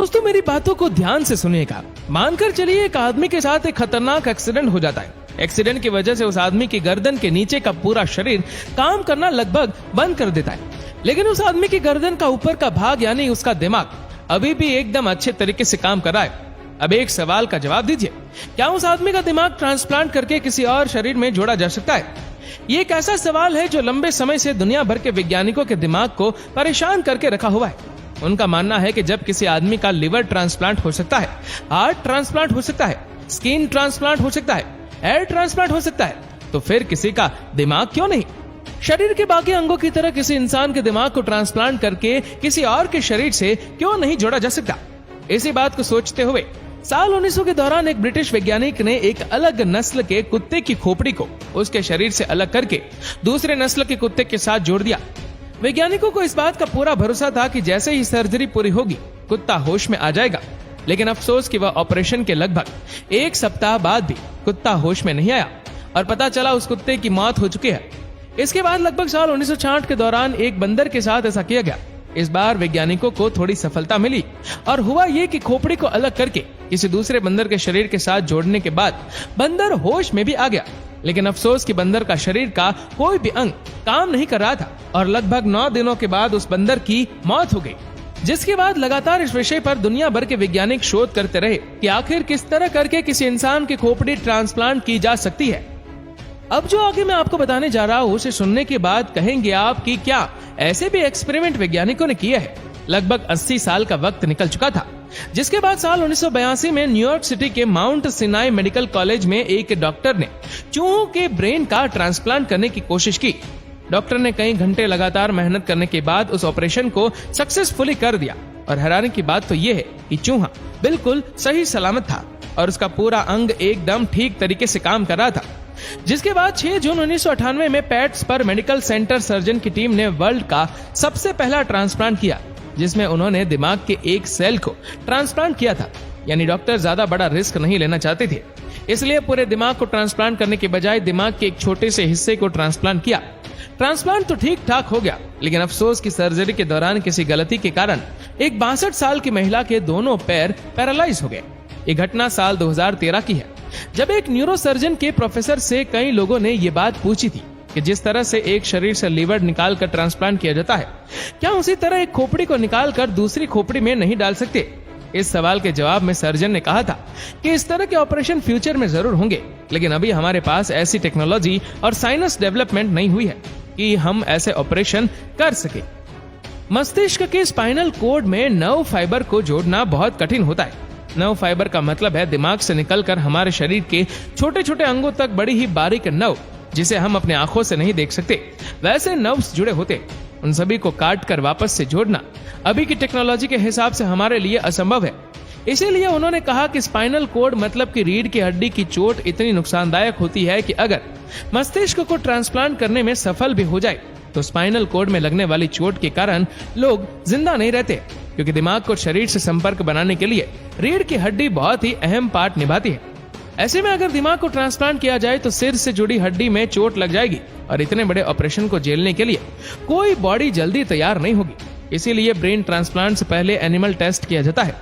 दोस्तों मेरी बातों को ध्यान से सुनिएगा। मानकर चलिए एक आदमी के साथ एक खतरनाक एक्सीडेंट हो जाता है। एक्सीडेंट की वजह से उस आदमी की गर्दन के नीचे का पूरा शरीर काम करना लगभग बंद कर देता है, लेकिन उस आदमी की गर्दन का ऊपर का भाग यानी उसका दिमाग अभी भी एकदम अच्छे तरीके से काम कर रहा है। अब एक सवाल का जवाब दीजिए, क्या उस आदमी का दिमाग ट्रांसप्लांट करके किसी और शरीर में जोड़ा जा सकता है? ये एक ऐसा सवाल है जो लंबे समय से दुनिया भर के वैज्ञानिकों के दिमाग को परेशान करके रखा हुआ है। उनका मानना है कि जब किसी आदमी का लिवर ट्रांसप्लांट हो सकता है, हार्ट ट्रांसप्लांट हो सकता है, स्किन ट्रांसप्लांट हो सकता है, एयर ट्रांसप्लांट हो सकता है, तो फिर किसी का दिमाग क्यों नहीं? शरीर के बाकी अंगों की तरह किसी इंसान के दिमाग को ट्रांसप्लांट करके किसी और के शरीर से क्यों नहीं जोड़ा जा सकता? इसी बात को सोचते हुए साल 1900 के दौरान एक ब्रिटिश वैज्ञानिक ने एक अलग नस्ल के कुत्ते की खोपड़ी को उसके शरीर से अलग करके दूसरे नस्ल के कुत्ते के साथ जोड़ दिया। वैज्ञानिकों को इस बात का पूरा भरोसा था कि जैसे ही सर्जरी पूरी होगी कुत्ता होश में आ जाएगा, लेकिन अफसोस कि वह ऑपरेशन के लगभग एक सप्ताह बाद भी कुत्ता होश में नहीं आया और पता चला उस कुत्ते की मौत हो चुकी है। इसके बाद लगभग साल 1966 के दौरान एक बंदर के साथ ऐसा किया गया। इस बार वैज्ञानिकों को थोड़ी सफलता मिली और हुआ ये कि खोपड़ी को अलग करके किसी दूसरे बंदर के शरीर के साथ जोड़ने के बाद बंदर होश में भी आ गया, लेकिन अफसोस कि बंदर का शरीर का कोई भी अंग काम नहीं कर रहा था और लगभग 9 दिनों के बाद उस बंदर की मौत हो गई। जिसके बाद लगातार इस विषय पर दुनिया भर के वैज्ञानिक शोध करते रहे कि आखिर किस तरह करके किसी इंसान की खोपड़ी ट्रांसप्लांट की जा सकती है। अब जो आगे मैं आपको बताने जा रहा हूँ उसे सुनने के बाद कहेंगे आप कि क्या ऐसे भी एक्सपेरिमेंट वैज्ञानिकों ने किए हैं। लगभग 80 साल का वक्त निकल चुका था, जिसके बाद साल 1982 में न्यूयॉर्क सिटी के माउंट सिनाई मेडिकल कॉलेज में एक डॉक्टर ने चूहों के ब्रेन का ट्रांसप्लांट करने की कोशिश की। डॉक्टर ने कई घंटे लगातार मेहनत करने के बाद उस ऑपरेशन को सक्सेसफुली कर दिया और हैरानी की बात तो यह है कि चूहा बिल्कुल सही सलामत था और उसका पूरा अंग एकदम ठीक तरीके से काम कर रहा था। जिसके बाद 6 जून 1998 में पैट्स पर मेडिकल सेंटर सर्जन की टीम ने वर्ल्ड का सबसे पहला ट्रांसप्लांट किया, जिसमें उन्होंने दिमाग के एक सेल को ट्रांसप्लांट किया था। यानी डॉक्टर ज्यादा बड़ा रिस्क नहीं लेना चाहते थे, इसलिए पूरे दिमाग को ट्रांसप्लांट करने के बजाय दिमाग के एक छोटे से हिस्से को ट्रांसप्लांट किया। ट्रांसप्लांट तो ठीक ठाक हो गया, लेकिन अफसोस की सर्जरी के दौरान किसी गलती के कारण एक 62 साल की महिला के दोनों पैर पैरालाइज हो गए। ये घटना साल 2013 की है, जब एक न्यूरोसर्जन के प्रोफेसर से कई लोगों ने ये बात पूछी थी कि जिस तरह से एक शरीर से लीवर निकाल कर ट्रांसप्लांट किया जाता है, क्या उसी तरह एक खोपड़ी को निकाल कर दूसरी खोपड़ी में नहीं डाल सकते? इस सवाल के जवाब में सर्जन ने कहा था कि इस तरह के ऑपरेशन फ्यूचर में जरूर होंगे, लेकिन अभी हमारे पास ऐसी टेक्नोलॉजी और साइंस डेवलपमेंट नहीं हुई है कि हम ऐसे ऑपरेशन कर सके। मस्तिष्क के स्पाइनल कोड में नर्व फाइबर को जोड़ना बहुत कठिन होता है। नर्व फाइबर का मतलब है दिमाग से निकलकर हमारे शरीर के छोटे छोटे अंगों तक बड़ी ही बारीक नर्व, जिसे हम अपने आंखों से नहीं देख सकते, वैसे नर्व्स जुड़े होते। उन सभी को काट कर वापस से जोड़ना अभी की टेक्नोलॉजी के हिसाब से हमारे लिए असंभव है। इसीलिए उन्होंने कहा कि स्पाइनल कोड मतलब कि रीढ़ की हड्डी की चोट इतनी नुकसानदायक होती है कि अगर मस्तिष्क को ट्रांसप्लांट करने में सफल भी हो जाए तो स्पाइनल कोड में लगने वाली चोट के कारण लोग जिंदा नहीं रहते, क्योंकि दिमाग को शरीर से संपर्क बनाने के लिए रीढ़ की हड्डी बहुत ही अहम पार्ट निभाती है। ऐसे में अगर दिमाग को ट्रांसप्लांट किया जाए तो सिर से जुड़ी हड्डी में चोट लग जाएगी और इतने बड़े ऑपरेशन को झेलने के लिए कोई बॉडी जल्दी तैयार नहीं होगी। इसीलिए ब्रेन ट्रांसप्लांट से पहले एनिमल टेस्ट किया जाता है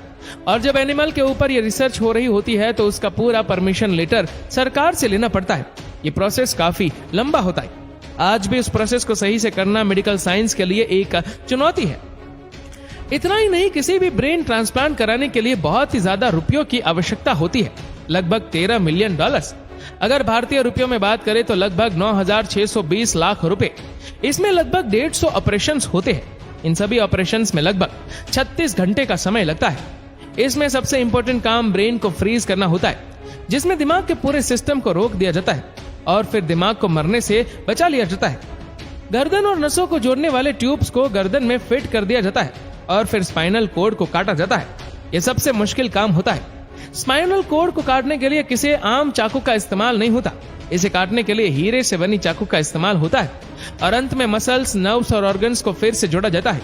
और जब एनिमल के ऊपर ये रिसर्च हो रही होती है तो उसका पूरा परमिशन लेटर सरकार से लेना पड़ता है। ये प्रोसेस काफी लंबा होता है। आज भी उस प्रोसेस को सही से करना मेडिकल साइंस के लिए एक चुनौती है। इतना ही नहीं, किसी भी ब्रेन ट्रांसप्लांट कराने के लिए बहुत ही ज्यादा रुपयों की आवश्यकता होती है, लगभग $13 मिलियन। अगर भारतीय रुपयों में बात करें तो लगभग 9,620 लाख रुपए। इसमें लगभग 150 ऑपरेशंस होते हैं। इन सभी ऑपरेशंस में लगभग 36 घंटे का समय लगता है। इसमें सबसे इंपॉर्टेंट काम ब्रेन को फ्रीज करना होता है, जिसमें दिमाग के पूरे सिस्टम को रोक दिया जाता है और फिर दिमाग को मरने से बचा लिया जाता है। गर्दन और नसों को जोड़ने वाले ट्यूब्स को गर्दन में फिट कर दिया जाता है और फिर स्पाइनल कोड को काटा जाता है। यह सबसे मुश्किल काम होता है। स्पाइनल कोड को काटने के लिए किसी आम चाकू का इस्तेमाल नहीं होता। इसे काटने के लिए हीरे से बनी चाकू का इस्तेमाल होता है और अंत में मसल्स, नर्व्स और ऑर्गन्स को फिर से जोड़ा जाता है।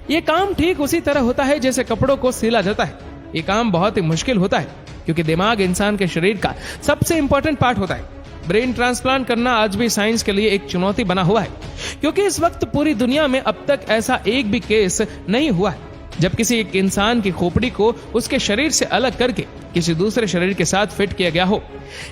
ये काम ठीक उसी तरह होता है जैसे कपड़ों को सिला जाता है। ये काम बहुत ही मुश्किल होता है क्योंकि दिमाग इंसान के शरीर का सबसे इंपॉर्टेंट पार्ट होता है। ब्रेन ट्रांसप्लांट करना आज भी साइंस के लिए एक चुनौती बना हुआ है, क्योंकि इस वक्त पूरी दुनिया में अब तक ऐसा एक भी केस नहीं हुआ है। जब किसी एक इंसान की खोपड़ी को उसके शरीर से अलग करके किसी दूसरे शरीर के साथ फिट किया गया हो।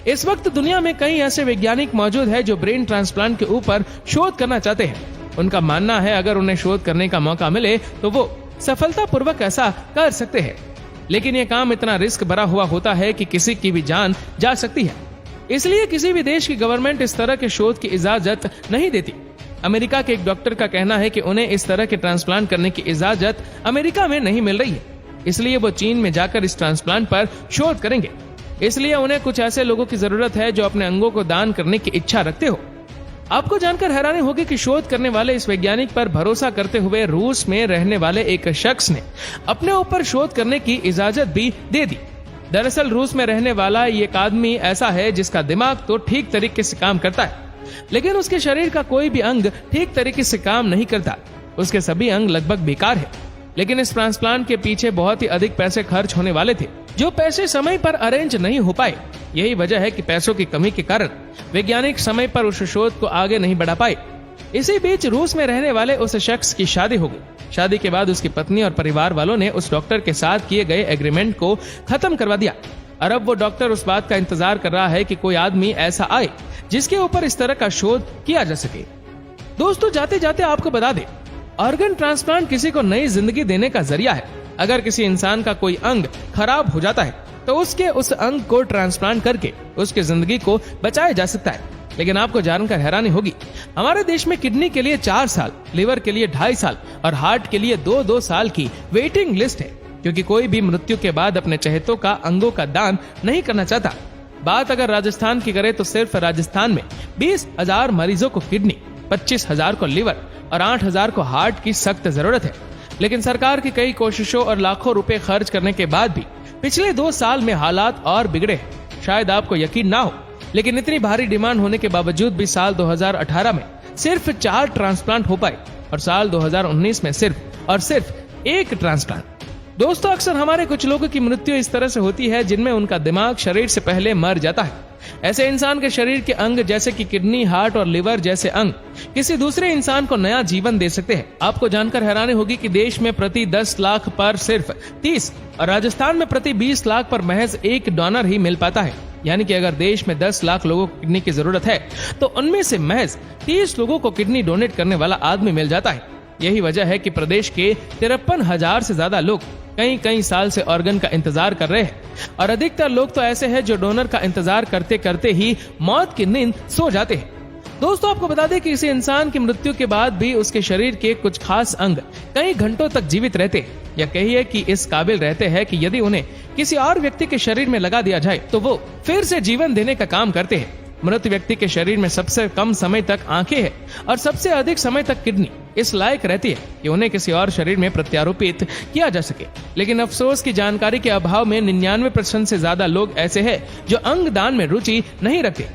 इस वक्त दुनिया में कई ऐसे वैज्ञानिक मौजूद हैं जो ब्रेन ट्रांसप्लांट के ऊपर शोध करना चाहते हैं। उनका मानना है अगर उन्हें शोध करने का मौका मिले तो वो सफलतापूर्वक ऐसा कर सकते हैं, लेकिन ये काम इतना रिस्क भरा हुआ होता है कि किसी की भी जान जा सकती है। इसलिए किसी भी देश की गवर्नमेंट इस तरह के शोध की इजाजत नहीं देती। अमेरिका के एक डॉक्टर का कहना है कि उन्हें इस तरह के ट्रांसप्लांट करने की इजाजत अमेरिका में नहीं मिल रही है, इसलिए वो चीन में जाकर इस ट्रांसप्लांट पर शोध करेंगे। इसलिए उन्हें कुछ ऐसे लोगों की जरूरत है जो अपने अंगों को दान करने की इच्छा रखते हो। आपको जानकर हैरानी होगी कि शोध करने वाले इस वैज्ञानिक पर भरोसा करते हुए रूस में रहने वाले एक शख्स ने अपने ऊपर शोध करने की इजाजत भी दे दी। दरअसल रूस में रहने वाला एक आदमी ऐसा है जिसका दिमाग तो ठीक तरीके से काम करता है, लेकिन उसके शरीर का कोई भी अंग ठीक तरीके से काम नहीं करता। उसके सभी अंग लगभग बेकार है, लेकिन इस ट्रांसप्लांट के पीछे बहुत ही अधिक पैसे खर्च होने वाले थे, जो पैसे समय पर अरेंज नहीं हो पाए। यही वजह है कि पैसों की कमी के कारण वैज्ञानिक समय पर उस शोध को आगे नहीं बढ़ा पाए। इसी बीच रूस में रहने वाले उस शख्स की शादी हो गई। शादी के बाद उसकी पत्नी और परिवार वालों ने उस डॉक्टर के साथ किए गए एग्रीमेंट को खत्म करवा दिया और अब वो डॉक्टर उस बात का इंतजार कर रहा है कि कोई आदमी ऐसा आए जिसके ऊपर इस तरह का शोध किया जा सके। दोस्तों, जाते जाते आपको बता दें, ऑर्गन ट्रांसप्लांट किसी को नई जिंदगी देने का जरिया है। अगर किसी इंसान का कोई अंग खराब हो जाता है तो उसके उस अंग को ट्रांसप्लांट करके उसकी जिंदगी को बचाया जा सकता है। लेकिन आपको जानकर हैरानी होगी, हमारे देश में किडनी के लिए 4 साल, लिवर के लिए 2.5 साल और हार्ट के लिए 2-2 साल की वेटिंग लिस्ट है, क्योंकि कोई भी मृत्यु के बाद अपने चहेतों का अंगों का दान नहीं करना चाहता। बात अगर राजस्थान की करें तो सिर्फ राजस्थान में 20,000 मरीजों को किडनी, 25,000 को लिवर और 8,000 को हार्ट की सख्त जरूरत है। लेकिन सरकार की कई कोशिशों और लाखों रुपए खर्च करने के बाद भी पिछले 2 साल में हालात और बिगड़े हैं। शायद आपको यकीन ना हो, लेकिन इतनी भारी डिमांड होने के बावजूद भी साल 2018 में सिर्फ 4 ट्रांसप्लांट हो पाए और साल 2019 में सिर्फ 1 ट्रांसप्लांट। दोस्तों, अक्सर हमारे कुछ लोगों की मृत्यु इस तरह से होती है जिनमें उनका दिमाग शरीर से पहले मर जाता है। ऐसे इंसान के शरीर के अंग जैसे कि किडनी, हार्ट और लिवर जैसे अंग किसी दूसरे इंसान को नया जीवन दे सकते हैं। आपको जानकर हैरानी होगी कि देश में प्रति 10 लाख पर सिर्फ 30 और राजस्थान में प्रति 20 लाख पर महज 1 डोनर ही मिल पाता है। यानी कि अगर देश में 10 लाख लोगों को किडनी की जरूरत है तो उनमें से महज 30 लोगों को किडनी डोनेट करने वाला आदमी मिल जाता है। यही वजह है कि प्रदेश के 53,000 से ज्यादा लोग कई साल से ऑर्गन का इंतजार कर रहे हैं और अधिकतर लोग तो ऐसे हैं जो डोनर का इंतजार करते करते ही मौत की नींद सो जाते हैं। दोस्तों, आपको बता दें कि किसी इंसान की मृत्यु के बाद भी उसके शरीर के कुछ खास अंग कई घंटों तक जीवित रहते हैं, या कहिए कि इस काबिल रहते हैं कि यदि उन्हें किसी और व्यक्ति के शरीर में लगा दिया जाए तो वो फिर से जीवन देने का काम करते हैं। मृत व्यक्ति के शरीर में सबसे कम समय तक आंखें हैं और सबसे अधिक समय तक किडनी इस लायक रहती है कि उन्हें किसी और शरीर में प्रत्यारोपित किया जा सके। लेकिन अफसोस की जानकारी के अभाव में 99% से ज्यादा लोग ऐसे हैं जो अंग दान में रुचि नहीं रखते।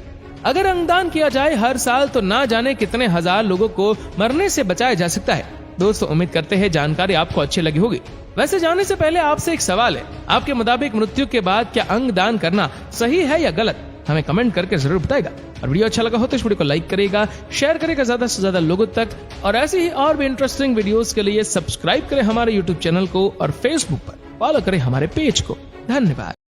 अगर अंगदान किया जाए हर साल तो ना जाने कितने हजार लोगों को मरने से बचाया जा सकता है। दोस्तों, उम्मीद करते हैं जानकारी आपको अच्छी लगी होगी। वैसे जाने से पहले आपसे एक सवाल है, आपके मुताबिक मृत्यु के बाद क्या अंग दान करना सही है या गलत? हमें कमेंट करके जरूर बताएगा। और वीडियो अच्छा लगा हो तो इस वीडियो को लाइक करेगा, शेयर करेगा ज्यादा से ज्यादा लोगों तक, और ऐसे ही और भी इंटरेस्टिंग वीडियोस के लिए सब्सक्राइब करें हमारे यूट्यूब चैनल को और फेसबुक पर फॉलो करें हमारे पेज को। धन्यवाद।